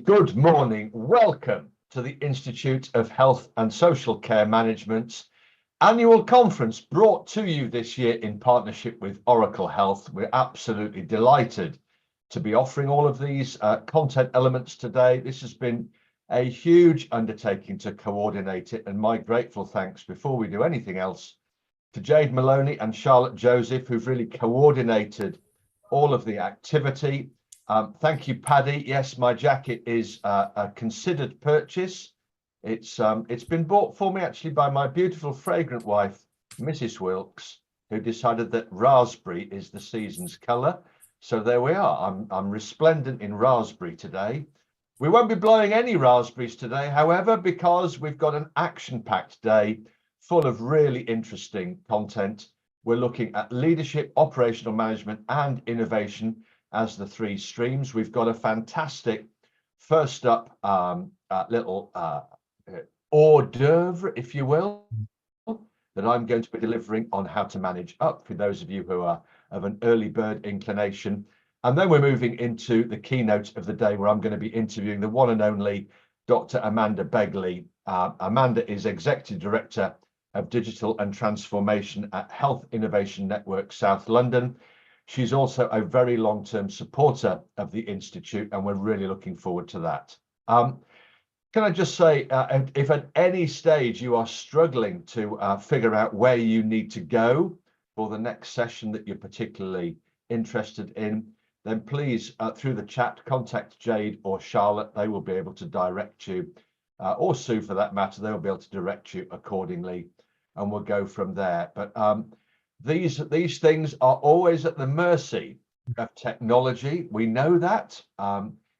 good morning. Welcome to the Institute of Health and Social Care Management's annual conference, brought to you this year in partnership with Oracle Health. We're absolutely delighted to be offering all of these content elements today. This has been a huge undertaking to coordinate it, and my grateful thanks, before we do anything else, to Jade Maloney and Charlotte Joseph, who've really coordinated all of the activity. Thank you, Paddy. Yes, my jacket is a considered purchase. It's been bought for me actually by my beautiful fragrant wife, Mrs. Wilks, who decided that raspberry is the season's colour. So there we are. I'm resplendent in raspberry today. We won't be blowing any raspberries today, however, because we've got an action-packed day full of really interesting content. We're looking at leadership, operational management, and innovation as the three streams. We've got a fantastic first up little hors d'oeuvre, if you will, that I'm going to be delivering on how to manage up for those of you who are of an early bird inclination. And then we're moving into the keynote of the day, where I'm going to be interviewing the one and only Dr. Amanda Begley. Amanda is Executive Director of Digital and Transformation at Health Innovation Network South London. She's also a very long-term supporter of the Institute, and we're really looking forward to that. Can I just say, if at any stage you are struggling to figure out where you need to go for the next session that you're particularly interested in, then please, through the chat, contact Jade or Charlotte. They will be able to direct you, or Sue for that matter. They will be able to direct you accordingly, and we'll go from there. But these things are always at the mercy of technology. We know that.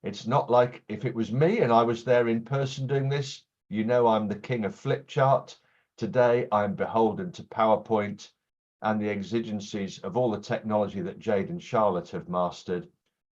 It's not like if it was me and I was there in person doing this. You know, I'm the king of flip chart. Today, I'm beholden to PowerPoint and the exigencies of all the technology that Jade and Charlotte have mastered.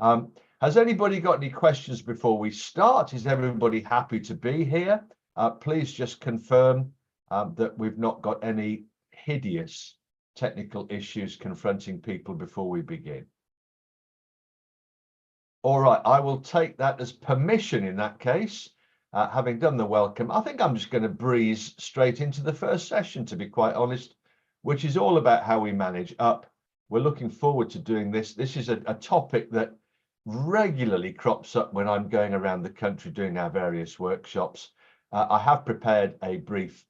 Has anybody got any questions before we start? Is everybody happy to be here? Please just confirm that we've not got any hideous technical issues confronting people before we begin. All right, I will take that as permission in that case. Having done the welcome, I think I'm just going to breeze straight into the first session, to be quite honest, which is all about how we manage up. We're looking forward to doing this. This is a topic that regularly crops up when I'm going around the country doing our various workshops. I have prepared a brief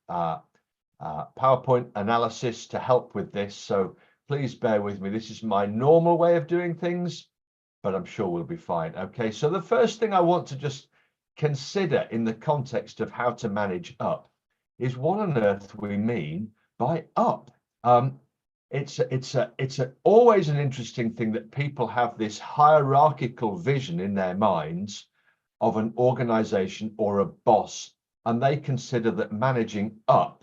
PowerPoint analysis to help with this, so please bear with me. This is my normal way of doing things, but I'm sure we'll be fine. Okay, so the first thing I want to just consider in the context of how to manage up is what on earth we mean by up. It's always an interesting thing that people have this hierarchical vision in their minds of an organization or a boss, and they consider that managing up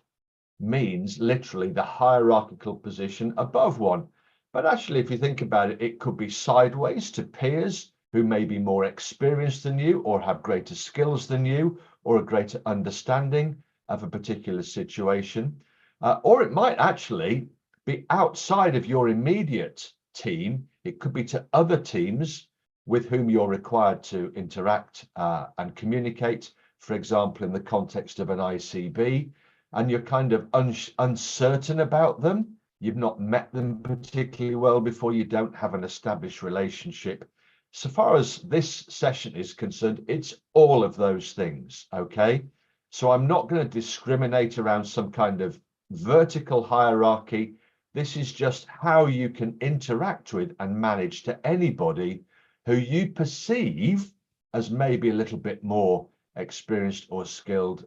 means literally the hierarchical position above one. But actually, if you think about it, it could be sideways to peers who may be more experienced than you, or have greater skills than you, or a greater understanding of a particular situation. Or it might actually be outside of your immediate team. It could be to other teams with whom you're required to interact and communicate, for example, in the context of an ICB. And you're kind of uncertain about them. You've not met them particularly well before. You don't have an established relationship. So far as this session is concerned, it's all of those things, okay? So I'm not going to discriminate around some kind of vertical hierarchy. This is just how you can interact with and manage to anybody who you perceive as maybe a little bit more experienced or skilled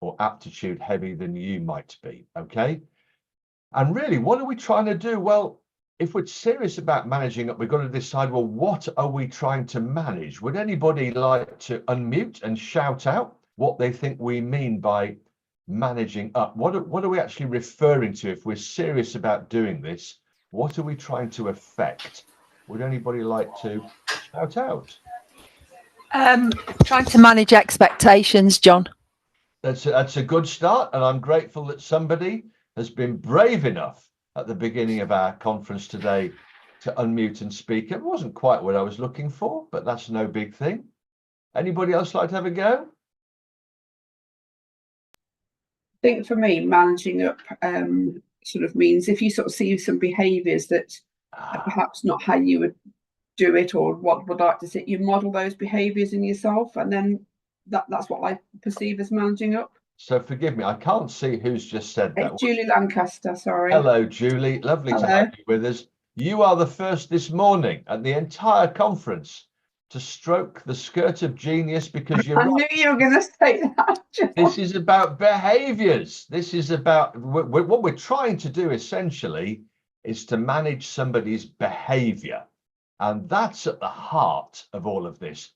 or aptitude heavy than you might be, okay? And really, what are we trying to do? Well, if we're serious about managing up, we've got to decide, well, what are we trying to manage? Would anybody like to unmute and shout out what they think we mean by managing up? What are we actually referring to? If we're serious about doing this, what are we trying to affect? Would anybody like to shout out? Trying to manage expectations, John. That's a good start, and I'm grateful that somebody has been brave enough at the beginning of our conference today to unmute and speak. It wasn't quite what I was looking for, but that's no big thing. Anybody else like to have a go? I think for me, managing up sort of means if you sort of see some behaviours that are perhaps not how you would do it or what would like to see, you model those behaviours in yourself, and then that's what I perceive as managing up. So forgive me, I can't see who's just said that. It's Julie Lancaster, sorry. Hello, Julie. Lovely to have you with us. You are the first this morning and the entire conference to stroke the skirt of genius, because you're I knew you were going to say that, Jon. This is about behaviors. This is about what we're trying to do essentially is to manage somebody's behavior. And that's at the heart of all of this.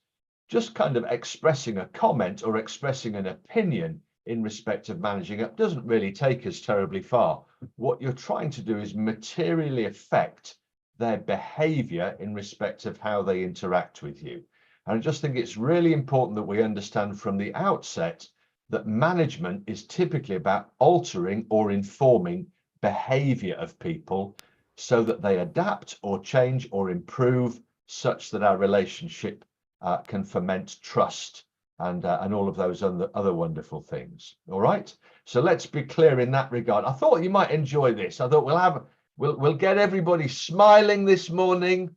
Just kind of expressing a comment or expressing an opinion in respect of managing up doesn't really take us terribly far. What you're trying to do is materially affect their behavior in respect of how they interact with you. And I just think it's really important that we understand from the outset that management is typically about altering or informing behavior of people so that they adapt or change or improve, such that our relationship can foment trust and all of those other wonderful things. All right, so let's be clear in that regard. I thought you might enjoy this. I thought we'll get everybody smiling this morning,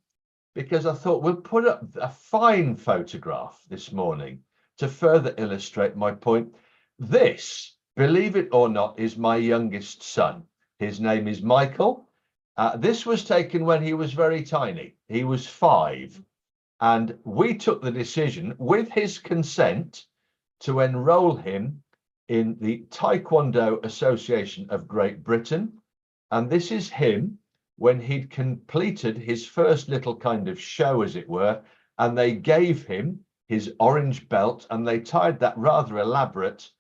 because I thought we'll put up a fine photograph this morning to further illustrate my point. This, believe it or not, is my youngest son. His name is Michael. This was taken when he was very tiny. He was 5. And we took the decision, with his consent, to enroll him in the Taekwondo Association of Great Britain. And this is him when he'd completed his first little kind of show, as it were, and they gave him his orange belt and they tied that rather elaborate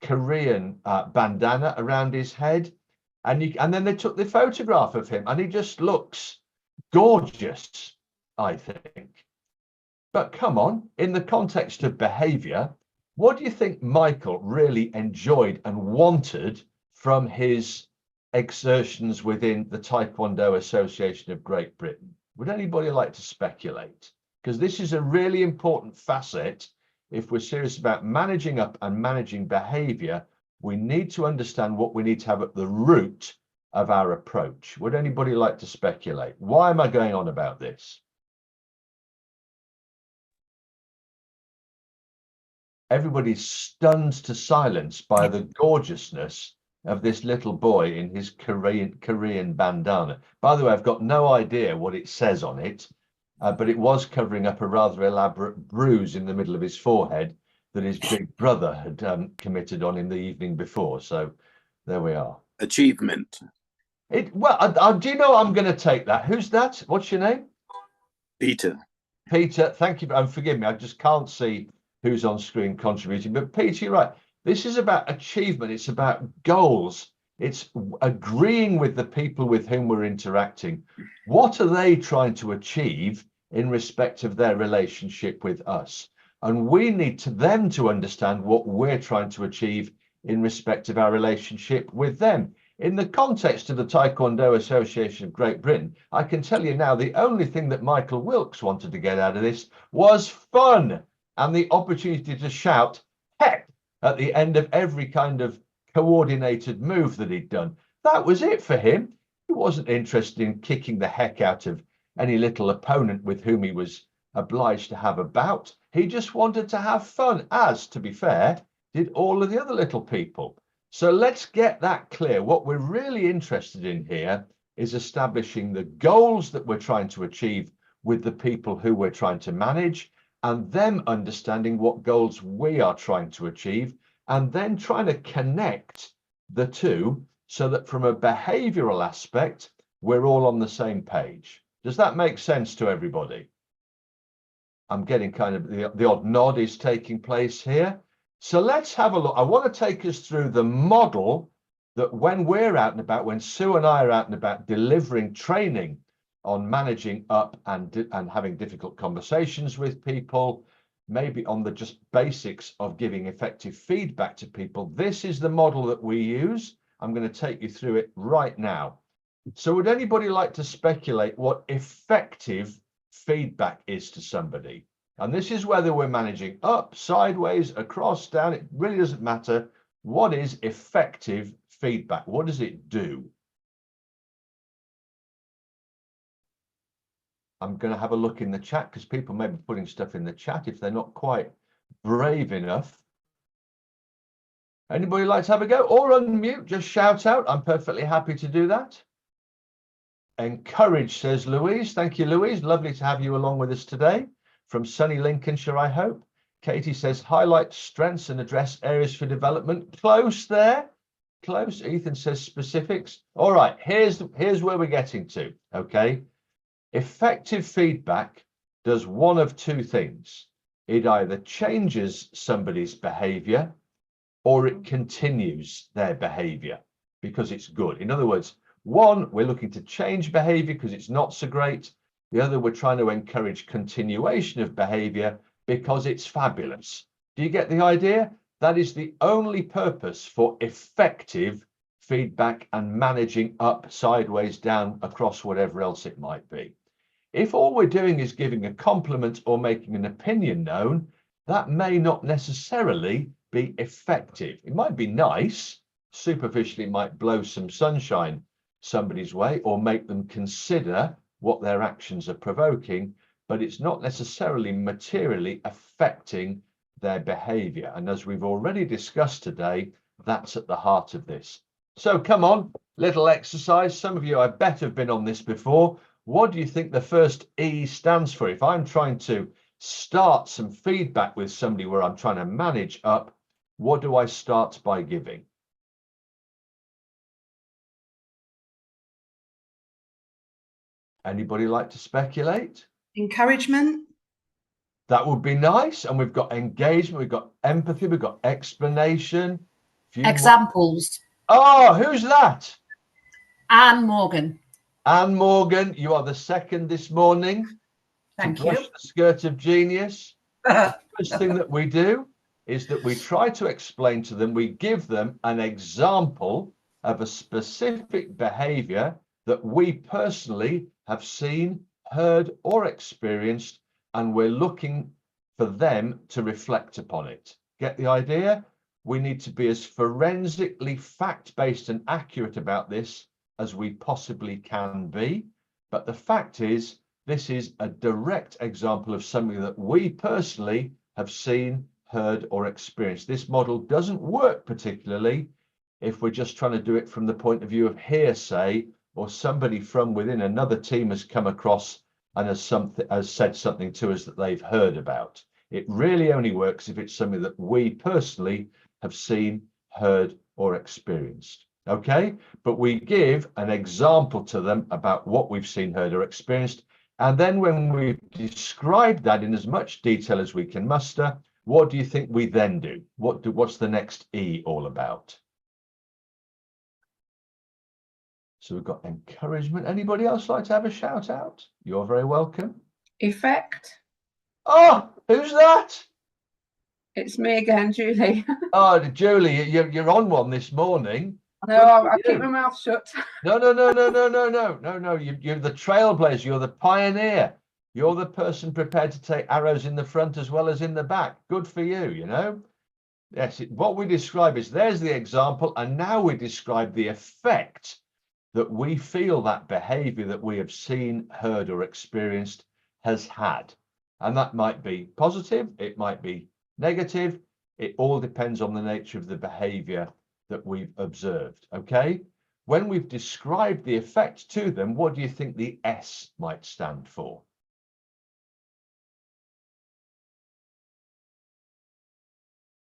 Korean bandana around his head. And then they took the photograph of him, and he just looks gorgeous, I think. But come on, in the context of behavior, what do you think Michael really enjoyed and wanted from his exertions within the Taekwondo Association of Great Britain? Would anybody like to speculate? Because this is a really important facet. If we're serious about managing up and managing behavior, we need to understand what we need to have at the root of our approach. Would anybody like to speculate? Why am I going on about this? Everybody's stunned to silence by the gorgeousness of this little boy in his Korean bandana. By the way, I've got no idea what it says on it, but it was covering up a rather elaborate bruise in the middle of his forehead that his big brother had committed on him the evening before. So there we are. Achievement. Well, do you know, I'm going to take that. Who's that? What's your name? Peter. Peter, thank you. And forgive me, I just can't see who's on screen contributing. But Peter, you're right. This is about achievement. It's about goals. It's agreeing with the people with whom we're interacting. What are they trying to achieve in respect of their relationship with us? And we need them to understand what we're trying to achieve in respect of our relationship with them. In the context of the Taekwondo Association of Great Britain, I can tell you now, the only thing that Michael Wilks wanted to get out of this was fun and the opportunity to shout heck at the end of every kind of coordinated move that he'd done. That was it for him. He wasn't interested in kicking the heck out of any little opponent with whom he was obliged to have a bout. He just wanted to have fun, as, to be fair, did all of the other little people. So let's get that clear. What we're really interested in here is establishing the goals that we're trying to achieve with the people who we're trying to manage, and them understanding what goals we are trying to achieve, and then trying to connect the two so that from a behavioral aspect, we're all on the same page. Does that make sense to everybody? I'm getting kind of the odd nod is taking place here. So let's have a look. I want to take us through the model that when we're out and about, when Sue and I are out and about delivering training on managing up and having difficult conversations with people, maybe on the just basics of giving effective feedback to people. This is the model that we use. I'm going to take you through it right now. So would anybody like to speculate what effective feedback is to somebody? And this is whether we're managing up, sideways, across, down. It really doesn't matter. What is effective feedback? What does it do? I'm going to have a look in the chat because people may be putting stuff in the chat if they're not quite brave enough. Anybody like to have a go or unmute? Just shout out. I'm perfectly happy to do that. Encourage, says Louise. Thank you, Louise. Lovely to have you along with us today from sunny Lincolnshire, I hope. Katie says highlight strengths and address areas for development. Close there. Close. Ethan says specifics. All right, here's where we're getting to. Okay. Effective feedback does one of two things. It either changes somebody's behavior or it continues their behavior because it's good. In other words, one, we're looking to change behavior because it's not so great. The other, we're trying to encourage continuation of behavior because it's fabulous. Do you get the idea? That is the only purpose for effective feedback and managing up, sideways, down, across, whatever else it might be. If all we're doing is giving a compliment or making an opinion known, that may not necessarily be effective. It might be nice, superficially it might blow some sunshine somebody's way or make them consider what their actions are provoking, but it's not necessarily materially affecting their behavior. And as we've already discussed today, that's at the heart of this. So come on, little exercise. Some of you I bet have been on this before. What do you think the first E stands for? If I'm trying to start some feedback with somebody where I'm trying to manage up, what do I start by giving? Anybody like to speculate? Encouragement. That would be nice. And we've got engagement, we've got empathy, we've got explanation. Examples. Oh, who's that? Anne Morgan. Anne Morgan, you are the second this morning. Thank to brush you. the skirt of genius. The first thing that we do is that we try to explain to them, we give them an example of a specific behavior that we personally have seen, heard, or experienced, and we're looking for them to reflect upon it. Get the idea? We need to be as forensically fact-based and accurate about this as we possibly can be. But the fact is, this is a direct example of something that we personally have seen, heard, or experienced. This model doesn't work particularly if we're just trying to do it from the point of view of hearsay, or somebody from within another team has come across and has said something to us that they've heard about. It really only works if it's something that we personally have seen, heard, or experienced. Okay, but we give an example to them about what we've seen, heard, or experienced. And then when we've described that in as much detail as we can muster, what do you think we then do? What's the next E all about? So we've got encouragement. Anybody else like to have a shout out? You're very welcome. Effect. Oh, who's that? It's me again, Julie. Oh, Julie, you're on one this morning. No, I'll keep my mouth shut. No. You're the trailblazer. You're the pioneer. You're the person prepared to take arrows in the front as well as in the back. Good for you, you know. Yes, what we describe is there's the example, and now we describe the effect that we feel that behavior that we have seen, heard, or experienced has had. And that might be positive, it might be negative. It all depends on the nature of the behavior that we've observed. Okay, when we've described the effect to them, what do you think the S might stand for?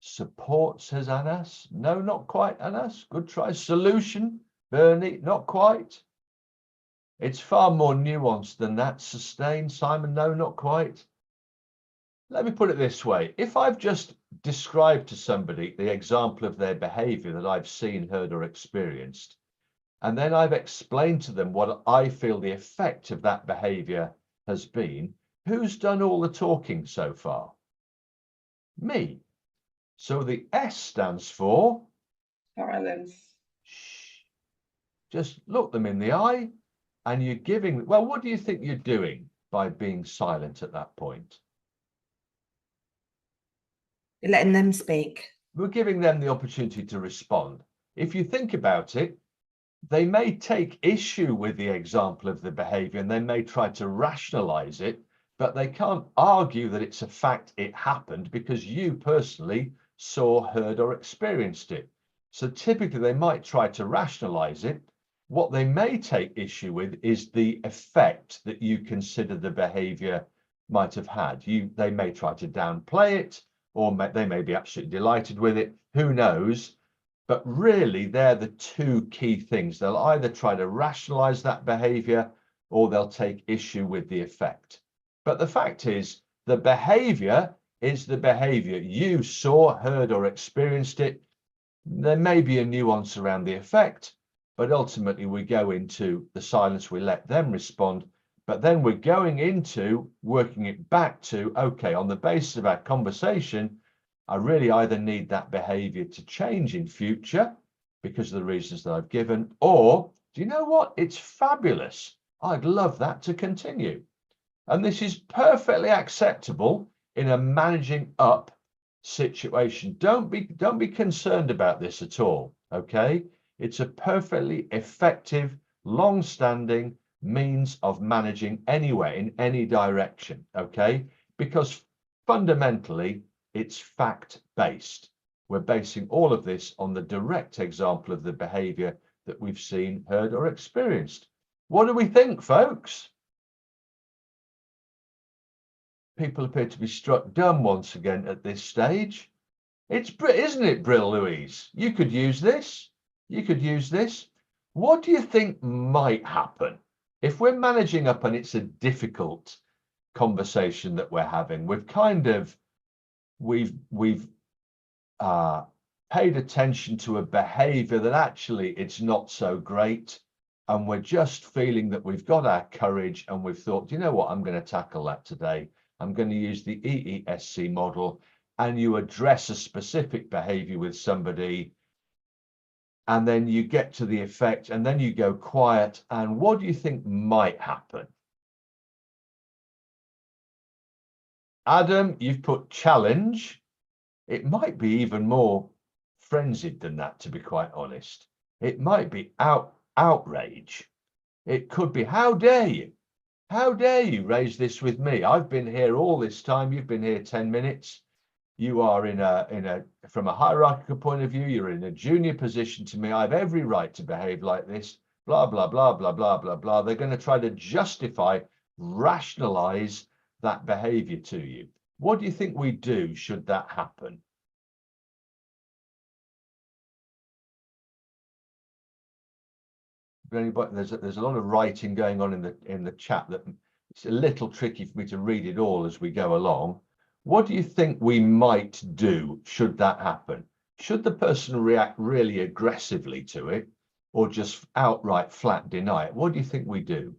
Support, says Anas. No, not quite, Anas. Good try. Solution, Bernie, not quite. It's far more nuanced than that. Sustain, Simon, no, not quite. Let me put it this way. If I've just described to somebody the example of their behavior that I've seen, heard, or experienced, and then I've explained to them what I feel the effect of that behavior has been, who's done all the talking so far? Me. So the S stands for Silence. shh. Just look them in the eye and you're giving, well, what do you think you're doing by being silent at that point? You're letting them speak. We're giving them the opportunity to respond. If you think about it, they may take issue with the example of the behavior and they may try to rationalize it, but they can't argue that it's a fact it happened because you personally saw, heard, or experienced it. So typically they might try to rationalize it. What they may take issue with is the effect that you consider the behavior might have had. They may try to downplay it, or they may be absolutely delighted with it. Who knows? But really, they're the two key things. They'll either try to rationalize that behavior or they'll take issue with the effect. But the fact is, the behavior is the behavior. You saw, heard, or experienced it. There may be a nuance around the effect, but ultimately we go into the silence, we let them respond. But then we're going into working it back to, okay, on the basis of our conversation, I really either need that behavior to change in future because of the reasons that I've given, or do you know what? It's fabulous. I'd love that to continue. And this is perfectly acceptable in a managing up situation. Don't be concerned about this at all. Okay. It's a perfectly effective, long-standing means of managing anywhere in any direction. Okay. Because fundamentally, it's fact-based. We're basing all of this on the direct example of the behavior that we've seen, heard, or experienced. What do we think, folks? People appear to be struck dumb once again at this stage. Isn't it, Brill Louise? You could use this. You could use this. What do you think might happen if we're managing up and it's a difficult conversation that we're having? We've paid attention to a behavior that actually it's not so great, and we're just feeling that we've got our courage and we've thought, you know what, I'm going to tackle that today. I'm going to use the IHSCM model, and you address a specific behavior with somebody, and then you get to the effect, and then you go quiet. And what do you think might happen? Adam, you've put challenge. It might be even more frenzied than that, to be quite honest. It might be outrage. It could be, how dare you? How dare you raise this with me? I've been here all this time. You've been here 10 minutes. You are from a hierarchical point of view, you're in a junior position to me. I have every right to behave like this. Blah, blah, blah, blah, blah, blah, blah. They're going to try to justify, rationalize that behavior to you. What do you think we do should that happen? Anybody, there's a lot of writing going on in the chat that it's a little tricky for me to read it all as we go along. What do you think we might do should that happen? Should the person react really aggressively to it, or just outright flat deny it? What do you think we do?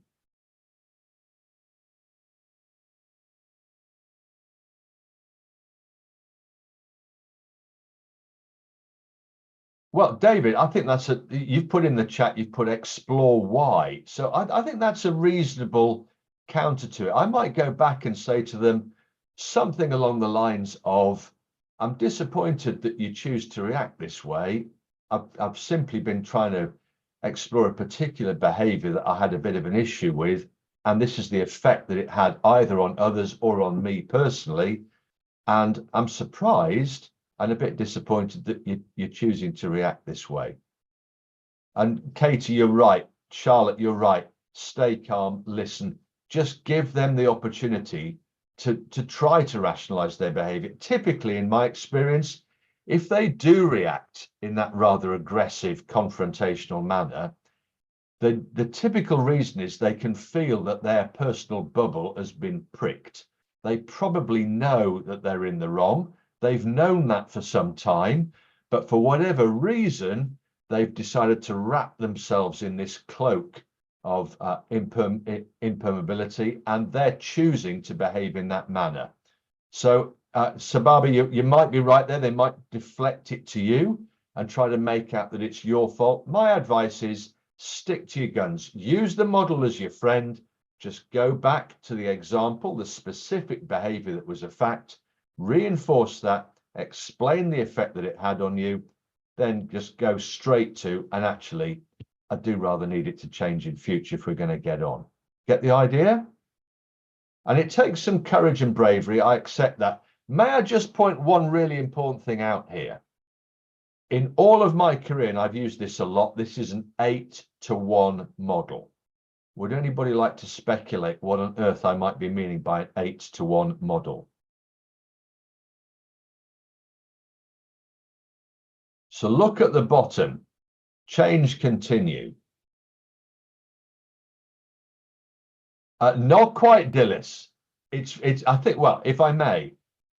Well, David, I think you've put in the chat, you've put explore why. So I think that's a reasonable counter to it. I might go back and say to them something along the lines of, I'm disappointed that you choose to react this way. I've simply been trying to explore a particular behavior that I had a bit of an issue with, and this is the effect that it had either on others or on me personally. And I'm surprised and a bit disappointed that you're choosing to react this way. And Katie, you're right. Charlotte, you're right. Stay calm, listen. Just give them the opportunity to try to rationalize their behavior. Typically, in my experience, if they do react in that rather aggressive, confrontational manner, the typical reason is they can feel that their personal bubble has been pricked. They probably know that they're in the wrong. They've known that for some time, but for whatever reason, they've decided to wrap themselves in this cloak of impermeability, and they're choosing to behave in that manner. So, Sababa, you might be right there. They might deflect it to you and try to make out that it's your fault. My advice is stick to your guns. Use the model as your friend. Just go back to the example, the specific behavior that was a fact. Reinforce that, explain the effect that it had on you, then just go straight to, and actually, I do rather need it to change in future if we're going to get on. Get the idea? And it takes some courage and bravery. I accept that. May I just point one really important thing out here? In all of my career, and I've used this a lot, this is an 8-to-1 model. Would anybody like to speculate what on earth I might be meaning by an 8-to-1 model? So look at the bottom, change continue. Not quite, Dillis. It's, I think, well, if I may,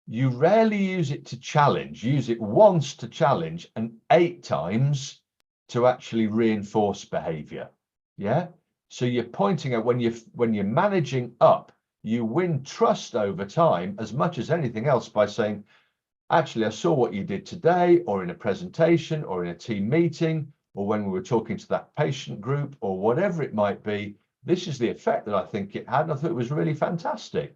you rarely use it to challenge. Use it once to challenge and 8 times to actually reinforce behavior. Yeah. So you're pointing out when you're managing up, you win trust over time as much as anything else by saying, actually, I saw what you did today, or in a presentation, or in a team meeting, or when we were talking to that patient group, or whatever it might be. This is the effect that I think it had, and I thought it was really fantastic.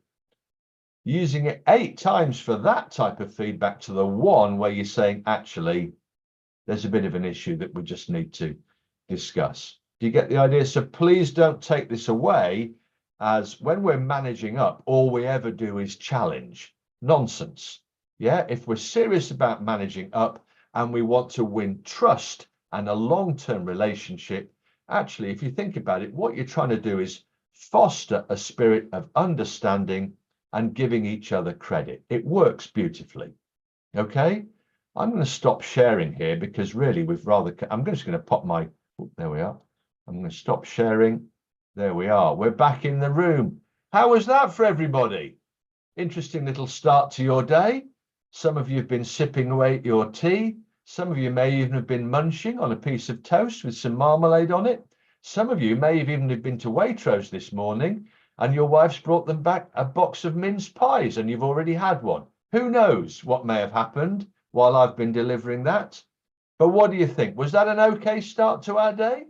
Using it 8 times for that type of feedback to the one where you're saying, actually, there's a bit of an issue that we just need to discuss. Do you get the idea? So please don't take this away as when we're managing up, all we ever do is challenge. Nonsense. Yeah, if we're serious about managing up and we want to win trust and a long-term relationship, actually, if you think about it, what you're trying to do is foster a spirit of understanding and giving each other credit. It works beautifully. Okay, I'm going to stop sharing here because really I'm just going to pop my, there we are. I'm going to stop sharing. There we are. We're back in the room. How was that for everybody? Interesting little start to your day. Some of you have been sipping away at your tea. Some of you may even have been munching on a piece of toast with some marmalade on it. Some of you may have even been to Waitrose this morning and your wife's brought them back a box of mince pies and you've already had one. Who knows what may have happened while I've been delivering that? But what do you think? Was that an okay start to our day?